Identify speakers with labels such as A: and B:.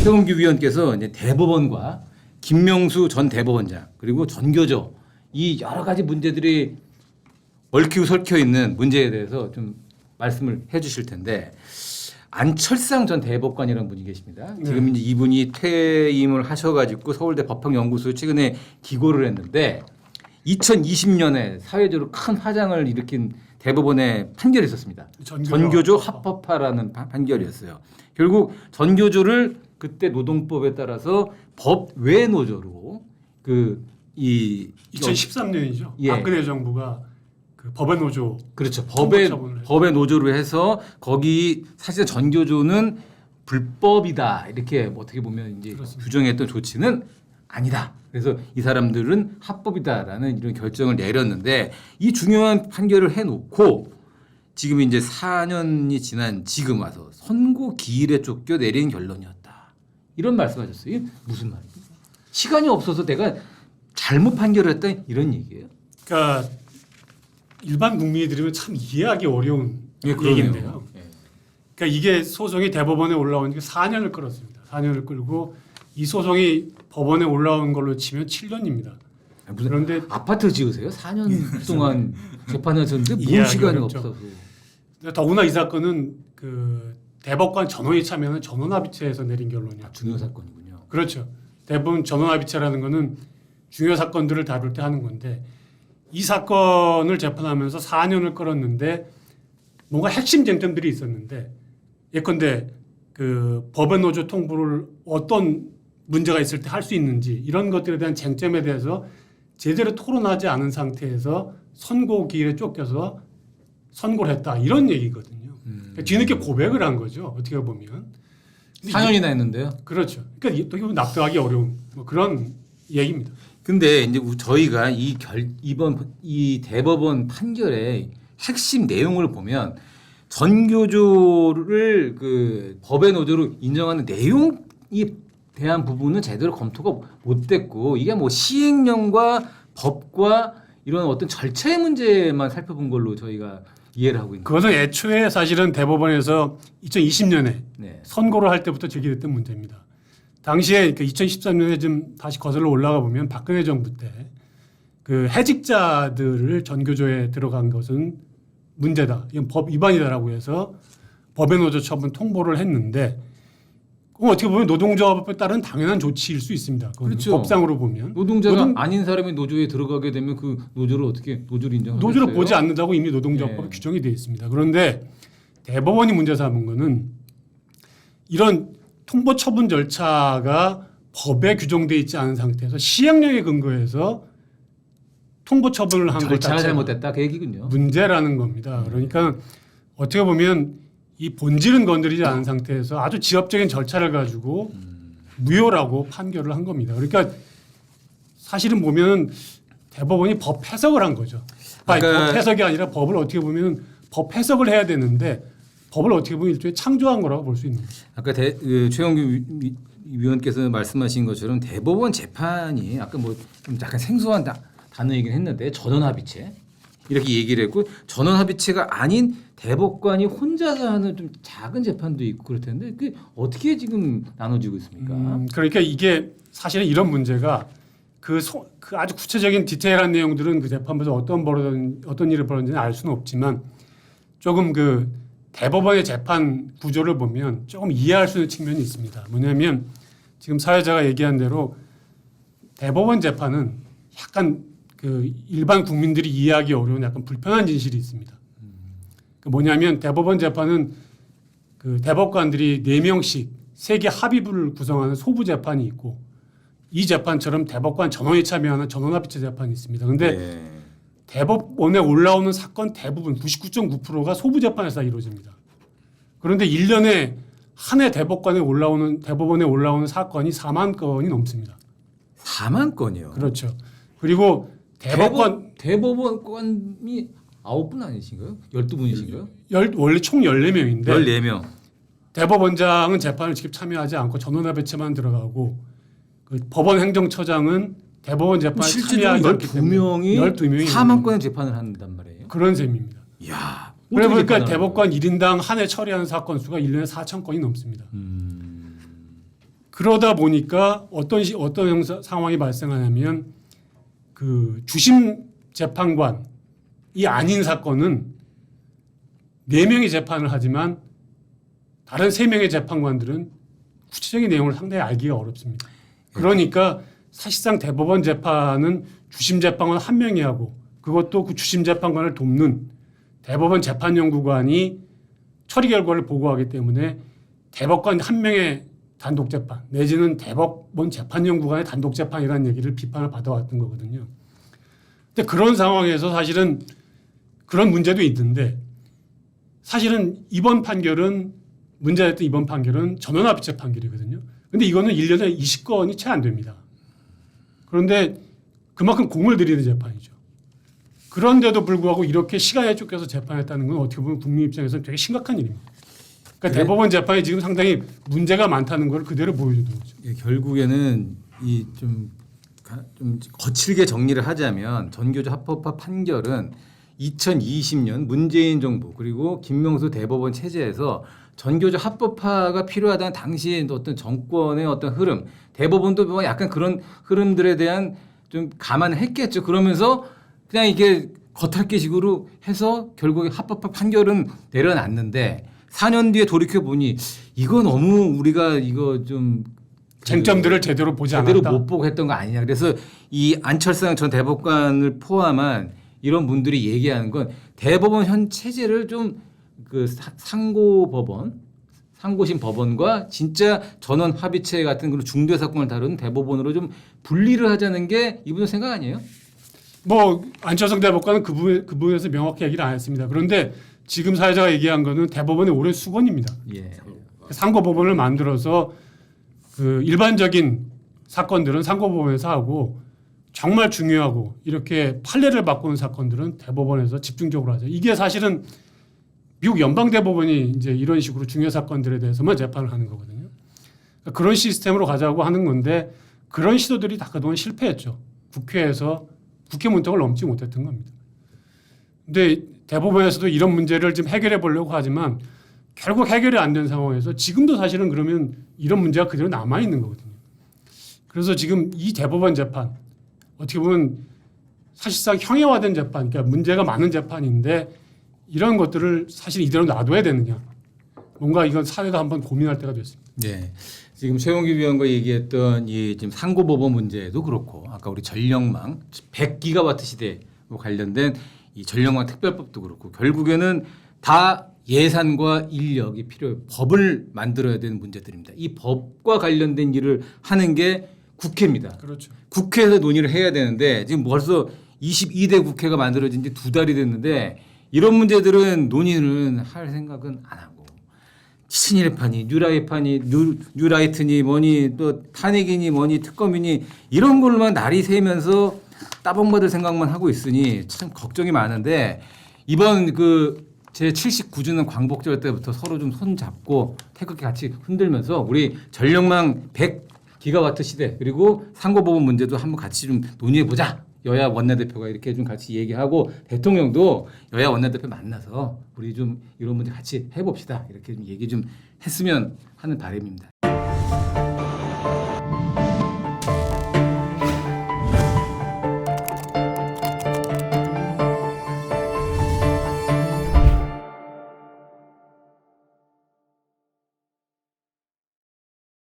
A: 최원규 위원께서 이제 대법원과 김명수 전 대법원장 그리고 전교조 이 여러 가지 문제들이 얽히고 설켜 있는 문제에 대해서 좀 말씀을 해주실 텐데 안철상 전 대법관이라는 분이 계십니다. 지금 이제 이분이 퇴임을 하셔가지고 서울대 법학연구소에 최근에 기고를 했는데 2020년에 사회적으로 큰 화장을 일으킨 대법원의 판결이 있었습니다. 전교조 합법화라는 판결이었어요. 결국 전교조를 그때 노동법에 따라서 법 외 노조로 그 이
B: 2013년이죠.
A: 예.
B: 박근혜 정부가 그 법의 노조
A: 그렇죠. 법의 노조로 해서 거기 사실 전교조는 불법이다 이렇게 뭐 어떻게 보면 이제
B: 그렇습니다.
A: 규정했던 조치는 아니다. 그래서 이 사람들은 합법이다라는 이런 결정을 내렸는데 이 중요한 판결을 해놓고 지금 이제 4년이 지난 지금 와서 선고 기일에 쫓겨 내린 결론이었다. 이런 말씀하셨어요. 이게 무슨 말이에요? 시간이 없어서 내가 잘못 판결을 했다 이런 얘기예요.
B: 그러니까 일반 국민이 들으면 참 이해하기 어려운 얘기인데요.
A: 예.
B: 그러니까 이게 소송이 대법원에 올라온 게 4년을 끌었습니다. 4년을 끌고 이 소송이 법원에 올라온 걸로 치면 7년입니다.
A: 무슨
B: 그런데
A: 아파트 지으세요? 4년 동안 재판하셨는데 뭔
B: 이해하기
A: 시간이
B: 어렵죠.
A: 없어서.
B: 더구나 이 사건은 그 대법관 전원이 참여하는 전원합의체에서 내린 결론이었죠.
A: 중요 사건이군요.
B: 그렇죠. 대부분 전원합의체라는 거는 중요 사건들을 다룰 때 하는 건데 이 사건을 재판하면서 4년을 끌었는데 뭔가 핵심 쟁점들이 있었는데 예컨대 그 법의 노조 통보를 어떤 문제가 있을 때 할 수 있는지 이런 것들에 대한 쟁점에 대해서 제대로 토론하지 않은 상태에서 선고 기일에 쫓겨서 선고를 했다 이런 얘기거든요. 그러니까 뒤늦게 고백을 한 거죠. 어떻게 보면
A: 4년이나 했는데요.
B: 그렇죠. 그러니까 어떻게 보면 납득하기 어려운 뭐 그런 얘기입니다.
A: 근데 이제 저희가 이번 이 대법원 판결의 핵심 내용을 보면 전교조를 그 법의 노조로 인정하는 내용이 대한 부분은 제대로 검토가 못 됐고 이게 뭐 시행령과 법과 이런 어떤 절차의 문제만 살펴본 걸로 저희가 이해를 하고 있는
B: 그것은 애초에 사실은 대법원에서 2020년에
A: 네.
B: 선고를 할 때부터 제기됐던 문제입니다. 당시에 그 2013년에 좀 다시 거슬러 올라가 보면 박근혜 정부 때 그 해직자들을 전교조에 들어간 것은 문제다. 이건 법 위반이다라고 해서 법의 노조 처분 통보를 했는데 그건 어떻게 보면 노동조합에 따른 당연한 조치일 수 있습니다.
A: 그렇죠.
B: 법상으로 보면
A: 노동자가 아닌 사람이 노조에 들어가게 되면 그 노조를 어떻게 노조를 인정하겠어요?
B: 노조를 보지 않는다고 이미 노동조합법에
A: 네.
B: 규정이 되어 있습니다. 그런데 대법원이 문제 삼은 거는 이런 통보 처분 절차가 법에 규정되어 있지 않은 상태에서 시행령에 근거해서 통보 처분을 한 것
A: 절차가
B: 자체가
A: 잘못됐다 그 얘기군요.
B: 문제라는 겁니다. 그러니까 어떻게 보면 이 본질은 건드리지 않은 상태에서 아주 지엽적인 절차를 가지고 무효라고 판결을 한 겁니다. 그러니까 사실은 보면 대법원이 법 해석을 한 거죠. 아니, 법 해석이 아니라 법을 어떻게 보면 법 해석을 해야 되는데 법을 어떻게 보면 일종의 창조한 거라고 볼 수 있는 거죠.
A: 아까 최영규 위원께서 말씀하신 것처럼 대법원 재판이 아까 뭐 좀 약간 생소한 단어이긴 했는데 전원합의체 이렇게 얘기를 했고 전원합의체가 아닌 대법관이 혼자서 하는 좀 작은 재판도 있고 그럴 텐데 그 어떻게 지금 나눠지고 있습니까?
B: 그러니까 이게 사실은 이런 문제가 그 아주 구체적인 디테일한 내용들은 그 재판부에서 어떤 일을 벌었는지는 알 수는 없지만 조금 그 대법원의 재판 구조를 보면 조금 이해할 수 있는 측면이 있습니다. 뭐냐면 지금 사회자가 얘기한 대로 대법원 재판은 약간 그 일반 국민들이 이해하기 어려운 약간 불편한 진실이 있습니다. 그 뭐냐면 대법원 재판은 그 대법관들이 4명씩 세개 합의부를 구성하는 소부 재판이 있고 이 재판처럼 대법관 전원이 참여하는 전원합의체 재판이 있습니다. 그런데
A: 네.
B: 대법원에 올라오는 사건 대부분 99.9%가 소부 재판에서 이루어집니다. 그런데 1년에 한 해 대법원에 올라오는 사건이 4만 건이 넘습니다.
A: 4만 건이요.
B: 그렇죠. 그리고
A: 대법원이 9분 아니신가요? 12분이신가요?
B: 원래 총 14명인데
A: 14명.
B: 대법원장은 재판을 직접 참여하지 않고 전원합의체만 들어가고 그 법원 행정처장은 대법원 재판에
A: 실제로
B: 참여하지 않기 때문에
A: 12명이 4만 건의 재판을 한단 말이에요.
B: 그런 셈입니다.
A: 이야.
B: 그러니까 대법관 1인당 한 해 처리하는 사건 수가 1년에 4천 건이 넘습니다. 그러다 보니까 어떤 상황이 발생하냐면 그 주심 재판관이 아닌 사건은 4명이 재판을 하지만 다른 3명의 재판관들은 구체적인 내용을 상당히 알기가 어렵습니다. 그러니까 사실상 대법원 재판은 주심 재판관 1명이 하고 그것도 그 주심 재판관을 돕는 대법원 재판연구관이 처리 결과를 보고하기 때문에 대법관 1명의 단독 재판 내지는 대법원 재판연구관의 단독 재판이라는 얘기를 비판을 받아왔던 거거든요. 근데 그런 상황에서 사실은 그런 문제도 있는데 사실은 이번 판결은 문제됐던 이번 판결은 전원합의체 판결이거든요. 근데 이거는 1년에 20건이 채 안 됩니다. 그런데 그만큼 공을 들이는 재판이죠. 그런데도 불구하고 이렇게 시간에 쫓겨서 재판했다는 건 어떻게 보면 국민 입장에서는 되게 심각한 일입니다. 그러니까 대법원 재판이 지금 상당히 문제가 많다는 걸 그대로 보여주는 거죠.
A: 예, 결국에는 이 좀 거칠게 정리를 하자면 전교조 합법화 판결은 2020년 문재인 정부 그리고 김명수 대법원 체제에서 전교조 합법화가 필요하다는 당시의 어떤 정권의 어떤 흐름, 대법원도 뭐 약간 그런 흐름들에 대한 좀 감안을 했겠죠. 그러면서 그냥 이게 겉핥기식으로 해서 결국에 합법화 판결은 내려놨는데 4년 뒤에 돌이켜 보니 이거 너무 우리가 이거 좀
B: 쟁점들을 제대로 보지
A: 제대로
B: 않았다.
A: 못 보고 했던 거 아니냐. 그래서 이 안철상 전 대법관을 포함한 이런 분들이 얘기하는 건 대법원 현 체제를 좀 그 상고심 법원과 진짜 전원 합의체 같은 그런 중대 사건을 다루는 대법원으로 좀 분리를 하자는 게 이분의 생각 아니에요?
B: 뭐 안철상 대법관은 그 부분에서 명확히 얘기를 안 했습니다. 그런데 지금 사회자가 얘기한 거는 대법원의 오랜 수건입니다.
A: 예.
B: 상고법원을 만들어서 그 일반적인 사건들은 상고법원에서 하고 정말 중요하고 이렇게 판례를 바꾸는 사건들은 대법원에서 집중적으로 하죠. 이게 사실은 미국 연방대법원이 이제 이런 식으로 중요 사건들에 대해서만 재판을 하는 거거든요. 그러니까 그런 시스템으로 가자고 하는 건데 그런 시도들이 다 그동안 실패했죠. 국회에서 국회 문턱을 넘지 못했던 겁니다. 근데 대법원에서도 이런 문제를 좀 해결해 보려고 하지만 결국 해결이 안 된 상황에서 지금도 사실은 그러면 이런 문제가 그대로 남아 있는 거거든요. 그래서 지금 이 대법원 재판 어떻게 보면 사실상 형해화된 재판, 그러니까 문제가 많은 재판인데 이런 것들을 사실 이대로 놔둬야 되느냐. 뭔가 이건 사회가 한번 고민할 때가 됐습니다.
A: 네. 지금 최용기 위원과 얘기했던 이 지금 상고법원 문제도 그렇고 아까 우리 전력망 100기가와트 시대에 관련된 이 전력망 특별법도 그렇고 결국에는 다 예산과 인력이 필요해요. 법을 만들어야 되는 문제들입니다. 이 법과 관련된 일을 하는 게 국회입니다.
B: 그렇죠.
A: 국회에서 논의를 해야 되는데 지금 벌써 22대 국회가 만들어진 지 2달이 됐는데 이런 문제들은 논의를 할 생각은 안 하고 친일파니 뉴라이트니 뭐니 또 탄핵이니 뭐니 특검이니 이런 걸로만 날이 새면서 따봉받을 생각만 하고 있으니 참 걱정이 많은데 이번 그 제 79주년 광복절 때부터 서로 좀 손잡고 태극기 같이 흔들면서 우리 전력망 100기가와트 시대 그리고 상고법원 문제도 한번 같이 좀 논의해 보자. 여야 원내대표가 이렇게 좀 같이 얘기하고 대통령도 여야 원내대표 만나서 우리 좀 이런 문제 같이 해봅시다. 이렇게 좀 얘기 좀 했으면 하는 바람입니다.